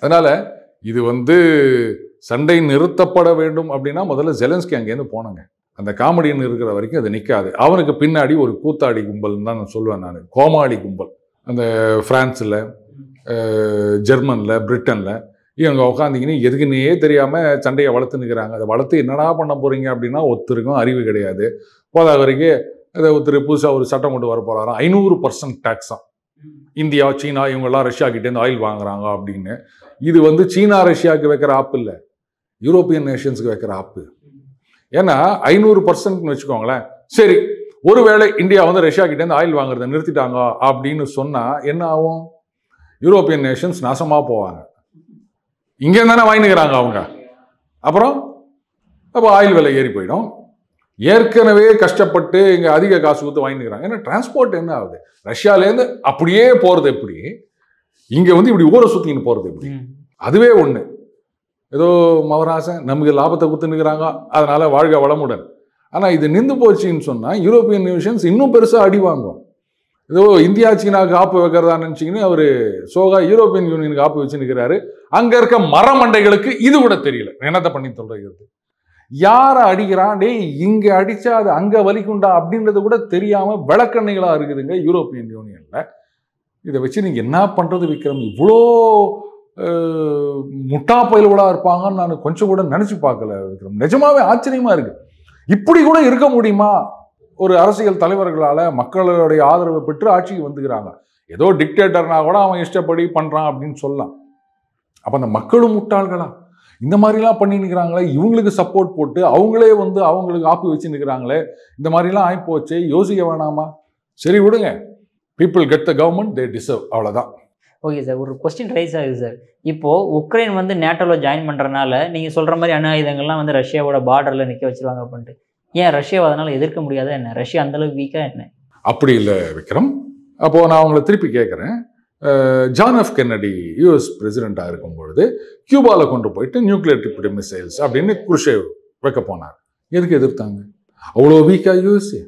அதனால இது சண்டை நிறுத்தப்பட வேண்டும் அப்படின்னா முதல்ல ஜெலன்ஸ்கி அங்கேருந்து போனாங்க. அந்த காமெடின்னு இருக்கிற வரைக்கும் அது நிற்காது. அவனுக்கு பின்னாடி ஒரு கூத்தாடி கும்பல்னு தான் நான் சொல்லுவேன், நான் கோமாளி கும்பல். அந்த பிரான்ஸில், ஜெர்மனில், பிரிட்டனில் இவங்க உட்காந்திங்கன்னு எதுக்குன்னே தெரியாமல் சண்டையை வளர்த்து நிற்கிறாங்க. அதை வளர்த்து என்னடா பண்ண போகிறீங்க அப்படின்னா ஒருத்தருக்கும் அறிவு கிடையாது. போதாத வரைக்கும் அதை ஒருத்தர் புதுசாக ஒரு சட்டம் கொண்டு வர போகிறாராம், 500% டேக்ஸாக இந்தியா சீனா இவங்கெல்லாம் ரஷ்யா கிட்டேருந்து ஆயில் வாங்குறாங்க அப்படின்னு. இது சீனா ரஷ்யாவுக்கு வைக்கிற ஆப்பு இல்லை, யூரோப்பியன் நேஷன்ஸுக்கு வைக்கிற ஆப்பு. ஏன்னா 500%ன்னு வச்சுக்கோங்களேன். சரி, ஒருவேளை இந்தியா ரஷ்யா கிட்டேருந்து ஆயில் வாங்குறதை நிறுத்திட்டாங்க அப்படின்னு சொன்னால் என்ன ஆகும், யூரோப்பியன் நேஷன்ஸ் நாசமாக போவாங்க. இங்கே தானே வாங்கினுக்கிறாங்க அவங்க, அப்புறம் அப்போ ஆயில் விலை ஏறி போயிடும். ஏற்கனவே கஷ்டப்பட்டு இங்கே அதிக காசு கொடுத்து வாங்கினுக்கிறாங்க. ஏன்னா டிரான்ஸ்போர்ட் என்ன ஆகுது, ரஷ்யாலேருந்து அப்படியே போகிறது எப்படி, இங்கே இப்படி ஊரை சுற்றின்னு போகிறது எப்படி, அதுவே ஒன்று. ஏதோ மவராசன் நமக்கு லாபத்தை கொடுத்துன்னுக்கிறாங்க, அதனால வாழ்க வளமுடன். ஆனால் இது நின்று போச்சுன்னு சொன்னால் யூரோப்பியன் நேஷன்ஸ் இன்னும் பெருசாக அடி வாங்கும். ஏதோ இந்தியா சீனாவுக்கு ஆப்பு வைக்கிறதா நினச்சிங்கன்னு அவர் சோகா யூரோப்பியன் யூனியனுக்கு ஆப்பு வச்சு நிற்கிறாரு. அங்கே இருக்க மரமண்டைகளுக்கு இது கூட தெரியல என்னத்தை பண்ணி சொல்றது, யாரை அடிக்கிறான், டேய் இங்கே அடித்தா அது அங்கே வலிக்குண்டா அப்படின்றது கூட தெரியாமல் விளக்கண்ணைகளாக இருக்குதுங்க யூரோப்பியன் யூனியனில். இதை வச்சு நீங்கள் என்ன பண்ணுறது விக்ரம், இவ்வளோ முட்டா பயல்களாக இருப்பாங்கன்னு நான் கொஞ்சம் கூட நினச்சி பார்க்கல விக்ரம். நிஜமாவே ஆச்சரியமாக இருக்குது. இப்படி கூட இருக்க முடியுமா? ஒரு அரசியல் தலைவர்களால் மக்களுடைய ஆதரவை பெற்று ஆட்சிக்கு வந்துக்கிறாங்க. ஏதோ டிக்டேட்டர்னா கூட அவன் இஷ்டப்படி பண்ணுறான் அப்படின்னு சொல்லலாம். அப்போ அந்த மக்களும் முட்டாள்களா இந்த மாதிரிலாம் பண்ணி நிற்கிறாங்களே, இவங்களுக்கு சப்போர்ட் போட்டு அவங்களே வந்து அவங்களுக்கு ஆப்பு வச்சு நிற்கிறாங்களே, இந்த மாதிரிலாம் ஆகிப்போச்சு, யோசிக்க வேணாமா? சரி விடுங்க, people get the government they deserve, அவ்வளோதான். ஓகே சார், ஒரு கொஸ்டின் ரைஸ் ஆகுது சார். இப்போது உக்ரைன் வந்து நேட்டோவில் ஜாயின் பண்ணுறதுனால நீங்கள் சொல்கிற மாதிரி அணு ஆயுதங்கள்லாம் வந்து ரஷ்யாவோட பார்டரில் நிற்க வச்சுருவாங்க அப்படின்ட்டு, ஏன் ரஷ்யாவை அதனால் எதிர்க்க முடியாதா என்ன? ரஷ்யா அந்தளவுக்கு வீக்காக என்ன? அப்படி இல்லை விக்ரம். அப்போது நான் உங்களை திருப்பி கேட்குறேன், ஜான் எஃப் கென்னடி யூஎஸ் பிரசிடெண்ட்டாக இருக்கும்பொழுது கியூபாவில் கொண்டு போயிட்டு நியூக்ளியர் டிப்டு மிசைல்ஸ் அப்படின்னு குருஷேவ் வைக்க போனார். எதுக்கு எதிர்த்தாங்க? அவ்வளோ வீக்காக USA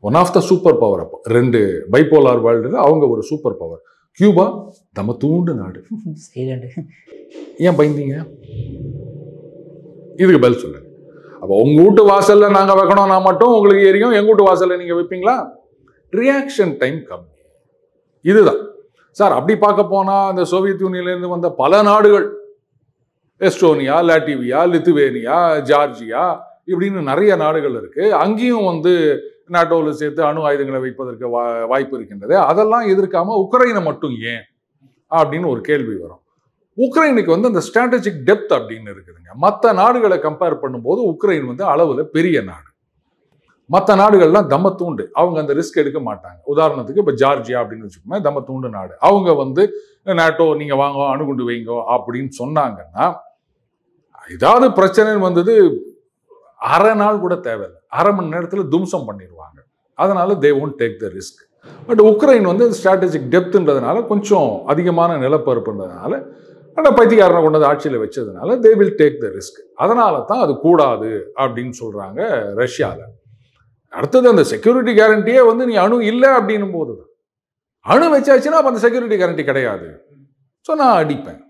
one of the super power. அப்போ 2 பைபோலார் வேர்ல்டில் அவங்க ஒரு சூப்பர் பவர். கியூபா தம்ம தூண்டு நாடு. ஏன் பயந்தீங்க? இதுக்கு பதில் சொல்லுங்க. அப்போ உங்கள் வீட்டு வாசலில் நாங்கள் வைக்கணும்னா மட்டும் உங்களுக்கு எரியும், எங்கள் வீட்டு வாசலில் நீங்கள் வைப்பீங்களா? ரியாக்ஷன் டைம் கம்மி. இதுதான் சார். அப்படி பார்க்க போனால் அந்த சோவியத் யூனியன்லேருந்து வந்த பல நாடுகள், எஸ்டோனியா, லாட்வியா, லித்துவேனியா, ஜார்ஜியா இப்படின்னு நிறைய நாடுகள் இருக்குது. அங்கேயும் வந்து நாட்டோவில் சேர்த்து அணு ஆயுதங்களை வைப்பதற்கு வாய்ப்பு இருக்கின்றது. அதெல்லாம் எதிர்க்காம உக்ரைனை மட்டும் ஏன் அப்படின்னு ஒரு கேள்வி வரும். உக்ரைனுக்கு வந்து அந்த ஸ்ட்ராட்டஜிக் டெப்த் அப்படின்னு இருக்குதுங்க. மற்ற நாடுகளை கம்பேர் பண்ணும்போது உக்ரைன் வந்து அளவில் பெரிய நாடு. மற்ற நாடுகள்லாம் தம்மத்தூண்டு, அவங்க அந்த ரிஸ்க் எடுக்க மாட்டாங்க. உதாரணத்துக்கு இப்போ ஜார்ஜியா அப்படின்னு வச்சுக்கோங்க, தம்மத்தூண்டு நாடு. அவங்க வந்து நாட்டோ நீங்கள் வாங்க அணுகுண்டு வைங்க அப்படின்னு சொன்னாங்கன்னா, ஏதாவது பிரச்சனை வந்தது அரை நாள் கூட தேவையில்லை, அரை மணி நேரத்தில் தும்சம் பண்ணிடுவாங்க. அதனால they won't take the risk. But Ukraine வந்து ஸ்ட்ராட்டஜிக் டெப்த்ன்றதுனால, கொஞ்சம் அதிகமான நிலப்பரப்புன்றதுனால, அந்த பைத்தியக்காரனை கொண்டு வந்து ஆட்சியில் வச்சதுனால they will take the risk. அதனால தான் அது கூடாது அப்படின்னு சொல்கிறாங்க ரஷ்யாவில். அடுத்தது அந்த செக்யூரிட்டி கேரண்டியே வந்து நீ அணு இல்லை அப்படின்னும் போது தான், அணு வச்சாச்சுன்னா அப்போ அந்த செக்யூரிட்டி கேரண்டி கிடையாது, ஸோ நான் அடிப்பேன்.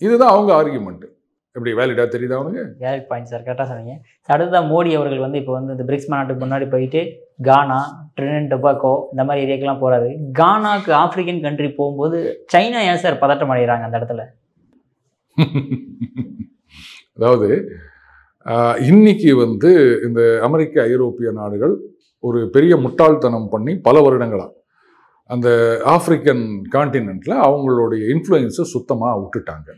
இதுதான் அவங்க ஆர்கியூமெண்ட்டு. எப்படி வேலிடாக தெரியுதா அவனுக்கு? வேலிட் பாயிண்ட் சார், கரெக்டாக சொன்னீங்க. அடுத்ததான் மோடி அவர்கள் வந்து இப்போ வந்து இந்த பிரிக்ஸ் மாநாட்டுக்கு முன்னாடி போயிட்டு கானா, ட்ரினிடன் டொபாக்கோ இந்த மாதிரி ஏரியாக்கெல்லாம் போகிறாரு. கானாக்கு ஆப்பிரிக்கன் கண்ட்ரி போகும்போது சைனா ஏன் சார் பதட்டம் அடைகிறாங்க அந்த இடத்துல? அதாவது இன்னைக்கு வந்து இந்த அமெரிக்க ஐரோப்பிய நாடுகள் ஒரு பெரிய முட்டாள்தனம் பண்ணி பல வருடங்களாக அந்த ஆப்பிரிக்கன் கான்டினென்ட்டில் அவங்களுடைய இன்ஃப்ளூயன்ஸை சுத்தமாக விட்டுட்டாங்க.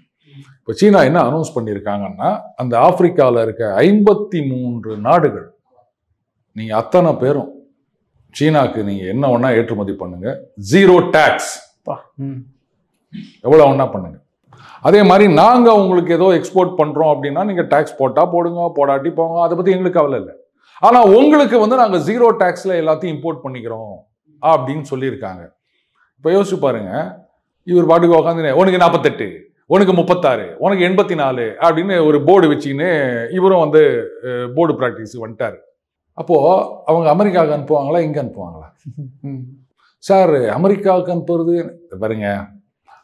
இப்போ சீனா என்ன அனௌன்ஸ் பண்ணியிருக்காங்கன்னா, அந்த ஆப்பிரிக்காவில் இருக்க 53 நாடுகள், நீங்கள் அத்தனை பேரும் சீனாவுக்கு நீங்கள் என்ன ஒன்றா ஏற்றுமதி பண்ணுங்க, 0 டேக்ஸ், எவ்வளோ ஒன்றா பண்ணுங்க. அதே மாதிரி நாங்கள் உங்களுக்கு ஏதோ எக்ஸ்போர்ட் பண்ணுறோம் அப்படின்னா நீங்கள் டேக்ஸ் போட்டால் போடுங்க, போடாட்டி போங்க, அதை பற்றி எங்களுக்கு கவலை இல்லை. ஆனால் உங்களுக்கு வந்து நாங்கள் 0 டேக்ஸில் எல்லாத்தையும் இம்போர்ட் பண்ணிக்கிறோம் அப்படின்னு சொல்லியிருக்காங்க. இப்போ யோசிச்சு பாருங்க, இவர் பாட்டுக்கு உட்காந்து உனக்கு 48, உனக்கு 36, உனக்கு 84 அப்படின்னு ஒரு போர்டு வச்சுக்கின்னு இவரும் வந்து போர்டு ப்ராக்டிஸ் வந்துட்டார். அப்போது அவங்க அமெரிக்காவுக்கு அனுப்புவாங்களா, இங்கே அனுப்புவாங்களா? சார் அமெரிக்காவுக்கு அனுப்புறது பாருங்க,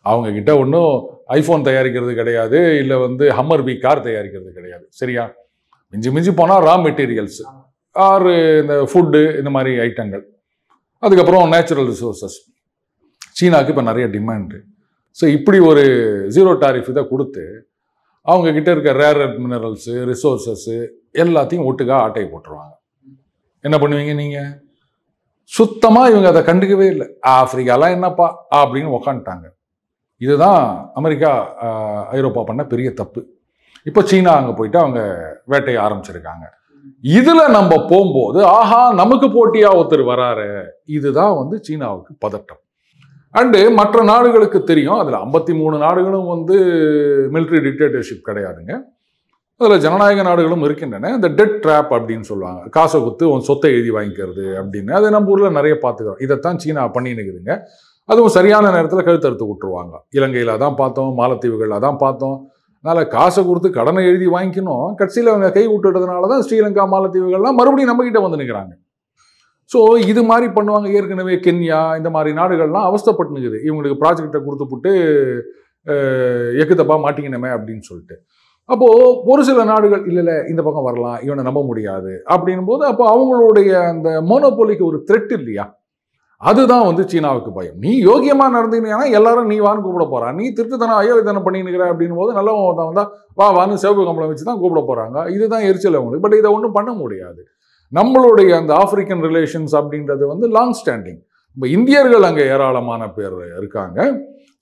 அவங்க கிட்ட ஒன்றும் ஐஃபோன் தயாரிக்கிறது கிடையாது, இல்லை வந்து ஹம்மர் பி கார் தயாரிக்கிறது கிடையாது, சரியா? மிஞ்சி மிஞ்சி போனால் ரா மெட்டீரியல்ஸ் ஆர் இந்த ஃபுட்டு இந்த மாதிரி ஐட்டங்கள், அதுக்கப்புறம் நேச்சுரல் ரிசோர்ஸஸ். சீனாவுக்கு இப்போ நிறைய டிமாண்டு. ஸோ இப்படி ஒரு 0 டாரிஃப் இதை கொடுத்து அவங்க கிட்ட இருக்க ரேர் எர்த் மினரல்ஸு, ரிசோர்ஸஸ்ஸு எல்லாத்தையும் ஒட்டுக்கா ஆட்டையை போட்டுருவாங்க. என்ன பண்ணுவீங்க நீங்கள்? சுத்தமாக இவங்க அதை கண்டுக்கவே இல்லை. ஆப்பிரிக்காலாம் என்னப்பா அப்படின்னு உக்காந்துட்டாங்க. இதுதான் அமெரிக்கா ஐரோப்பா பண்ண பெரிய தப்பு. இப்போ சீனா அங்கே போயிட்டு அவங்க வேட்டையை ஆரம்பிச்சிருக்காங்க. இதில் நம்ம போகும்போது ஆஹா நமக்கு போட்டியாக ஒருத்தர் வராரு, இதுதான் வந்து சீனாவுக்கு பதட்டம். அண்டு மற்ற நாடுகளுக்கு தெரியும், அதில் 53 நாடுகளும் வந்து மிலிட்ரி டிக்டேட்டர்ஷிப் கிடையாதுங்க. அதில் ஜனநாயக நாடுகளும் இருக்கின்றன. இந்த டெட் ட்ராப் அப்படின்னு சொல்லுவாங்க, காசை கொடுத்து உன் சொத்தை எழுதி வாங்கிக்கிறது அப்படின்னு. அது நம்ம ஊரில் நிறைய பார்த்துக்கிறோம். இதைத்தான் சீனா பண்ணினுக்குதுங்க. அதுவும் சரியான நேரத்தில் கழுத்தறுத்து விட்டுருவாங்க. இலங்கையில் தான் பார்த்தோம், மாலத்தீவுகளில் தான் பார்த்தோம், அதனால் காசை கொடுத்து கடனை எழுதி வாங்கிக்கணும், கட்சியில் அவங்க கை விட்டுட்டதுனால தான் ஸ்ரீலங்கா மாலத்தீவுகள்லாம் மறுபடியும் நம்மகிட்ட வந்து நிற்கிறாங்க. ஸோ இது மாதிரி பண்ணுவாங்க. ஏற்கனவே கென்யா இந்த மாதிரி நாடுகள்லாம் அவஸ்தைப்பட்டு நிற்குது, இவங்களுக்கு ப்ராஜெக்டை கொடுத்துப்புட்டு எக்குத்தப்பா மாட்டிக்கணுமே அப்படின்னு சொல்லிட்டு. அப்போது ஒரு சில நாடுகள் இல்லை இந்த பக்கம் வரலாம், இவனை நம்ப முடியாது அப்படின்னும் போது அப்போ அவங்களுடைய அந்த மோனோபோலிக்கு ஒரு த்ரெட் இல்லையா, அதுதான் வந்து சீனாவுக்கு பயம். நீ யோகியமாக நடந்தீங்கன்னா எல்லாரும் நீ வான்னு கூப்பிட போகிறான், நீ திருட்டுத்தனம் அயோக்கியத்தனம் பண்ணினுக்கிற அப்படின்னும் போது நல்லவன் வந்தால் வான்னு சிவப்பு கம்பளம் வச்சு தான் கூப்பிட போகிறாங்க. இதுதான் எரிச்சல் அவங்களுக்கு. பட் இதை ஒன்றும் பண்ண முடியாது. நம்மளுடைய அந்த ஆப்பிரிக்கன் ரிலேஷன்ஸ் அப்படின்றது வந்து லாங் ஸ்டாண்டிங். இப்போ இந்தியர்கள் அங்கே ஏராளமான பேர் இருக்காங்க.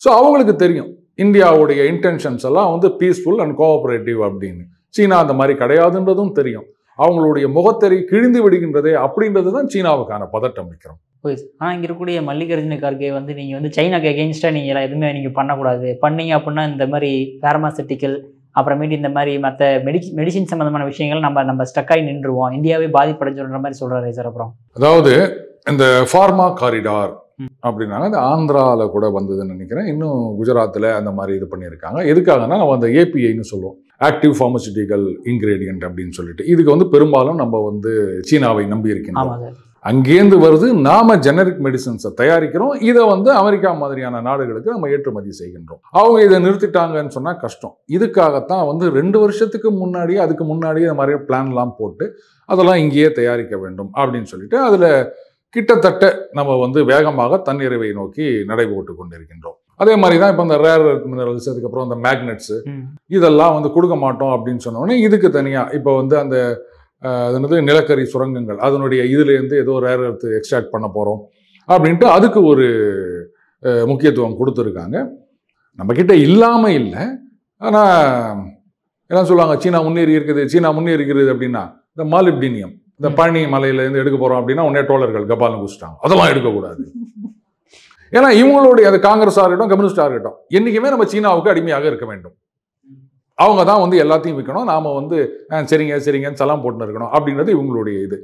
ஸோ அவங்களுக்கு தெரியும் இந்தியாவுடைய இன்டென்ஷன்ஸ் எல்லாம் வந்து பீஸ்ஃபுல் அண்ட் கோஆப்ரேட்டிவ் அப்படின்னு. சீனா அந்த மாதிரி கிடையாதுன்றதும் தெரியும். அவங்களுடைய முகத்தறி கிழிந்து விடுகின்றதே அப்படின்றது தான் சீனாவுக்கான பதட்டம் வைக்கிறோம். ஆனால் இங்கே இருக்கக்கூடிய மல்லிகார்ஜுன கார்கே வந்து நீங்கள் வந்து சைனாக்கு எகெயின்ஸ்டாக நீங்கள் எதுவுமே நீங்கள் பண்ணக்கூடாது, பண்ணீங்க அப்படின்னா இந்த மாதிரி ஃபார்மாசூட்டிக்கல் அப்புறமேட்டு இந்த மாதிரி மற்ற மெடிசின் சம்மந்தமான விஷயங்கள் நம்ம ஸ்டக்காகி நின்றுவோம், இந்தியாவே பாதிப்படைஞ்சுன்ற மாதிரி சொல்கிறாரு சார். அப்புறம் அதாவது இந்த ஃபார்மா காரிடார் அப்படின்னாங்க, இந்த ஆந்திராவில் கூட வந்ததுன்னு நினைக்கிறேன், இன்னும் குஜராத்தில் அந்த மாதிரி இது பண்ணியிருக்காங்க. எதுக்காகனா நம்ம அந்த ஏபிஐன்னு சொல்லுவோம், ஆக்டிவ் ஃபார்மசூட்டிக்கல் இன்கிரீடியன்ட் அப்படின்னு சொல்லிட்டு. இதுக்கு வந்து பெரும்பாலும் நம்ம வந்து சீனாவை நம்பி இருக்கின்றோம். அங்கேருந்து வருது, நாம ஜெனரிக் மெடிசன்ஸை தயாரிக்கிறோம், இதை வந்து அமெரிக்கா மாதிரியான நாடுகளுக்கு நம்ம ஏற்றுமதி செய்கின்றோம். அவங்க இதை நிறுத்திட்டாங்கன்னு சொன்னால் கஷ்டம். இதுக்காகத்தான் வந்து 2 வருஷத்துக்கு முன்னாடியே அதுக்கு முன்னாடியே இந்த மாதிரி பிளான்லாம் போட்டு அதெல்லாம் இங்கேயே தயாரிக்க வேண்டும் அப்படின்னு சொல்லிட்டு அதில் கிட்டத்தட்ட நம்ம வந்து வேகமாக தன்னிறைவை நோக்கி நடைபோட்டு கொண்டிருக்கின்றோம். அதே மாதிரி தான் இப்போ இந்த ரேர் எர்த் மினரல்ஸ், அதுக்கப்புறம் இந்த மேக்னெட்ஸு, இதெல்லாம் வந்து கொடுக்க மாட்டோம் அப்படின்னு சொன்னோடனே இதுக்கு தனியாக இப்போ வந்து அந்த அதனது நிலக்கரி சுரங்கங்கள் அதனுடைய இதுலேருந்து ஏதோ ரேர் எர்த் எக்ஸ்ட்ராக்ட் பண்ண போகிறோம் அப்படின்ட்டு அதுக்கு ஒரு முக்கியத்துவம் கொடுத்துருக்காங்க. நம்மக்கிட்ட இல்லாமல் இல்லை, ஆனால் என்ன சொல்லுவாங்க, சீனா முன்னேறி இருக்குது, சீனா முன்னேறி இருக்கிறது அப்படின்னா இந்த மாலிப்டினியம், இந்த பழனி மலையிலேருந்து எடுக்க போகிறோம் அப்படின்னா உடனே டோலர்கள் கபால்னு குடிச்சிட்டாங்க. அதெல்லாம் எடுக்கக்கூடாது. ஏன்னா இவங்களுடைய அது காங்கிரஸாக இருக்கட்டும் கம்யூனிஸ்டாக இருக்கட்டும் என்றைக்குமே நம்ம சீனாவுக்கு அடிமையாக இருக்க வேண்டும். அவங்க தான் வந்து எல்லாத்தையும் விற்கணும், நாம் வந்து சரிங்க சரிங்கன்னு சலாம் போட்டுன்னு இருக்கணும் அப்படின்றது இவங்களுடைய இது.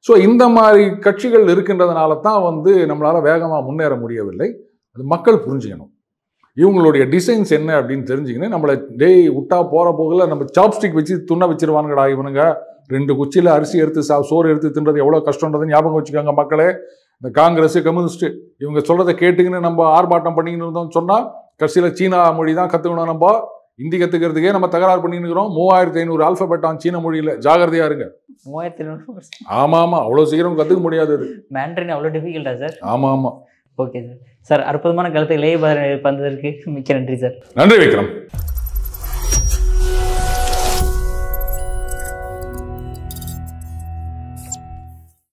ஸோ இந்த மாதிரி கட்சிகள் இருக்கின்றதுனால தான் வந்து நம்மளால் வேகமாக முன்னேற முடியவில்லை. அது மக்கள் புரிஞ்சுக்கணும். இவங்களுடைய டிசைன்ஸ் என்ன அப்படின்னு தெரிஞ்சுக்கணும். நம்மளை விட்டா போகிற போகல நம்ம சாப்ஸ்டிக் வச்சு துண்ண வச்சிருவானுங்கடா இவனுங்க, 2 குச்சியில் அரிசி எடுத்து சோறு எடுத்து தின்றது எவ்வளோ கஷ்டன்றதை ஞாபகம் வச்சுக்கோங்க மக்களே. இந்த காங்கிரஸ் கம்யூனிஸ்ட் இவங்க சொல்கிறத கேட்டுக்கின்னு நம்ம ஆர்ப்பாட்டம் பண்ணிக்கின்னு இருந்தோம்னு சொன்னால் கடைசியில் சீனா மொழி தான் கற்றுக்கணும். நம்ம ஹிந்தி கற்றுக்கிறதுக்கே நம்ம தகராறு பண்ணிக்கிறோம். 3500 ஆல்ஃபபெட்டான் சீன மொழியில், ஜாகிரதையா இருங்க. 3500? ஆமாம், அவ்வளோ சீக்கிரம் கற்றுக்க முடியாது. மேண்ட்ரின் அவ்வளோ டிஃபிகல்ட்டா சார்? ஆமாம். Okay sir. சார் அற்புதமான கருத்துக்களை வந்ததற்கு மிக்க நன்றி சார். நன்றி விக்ரம்.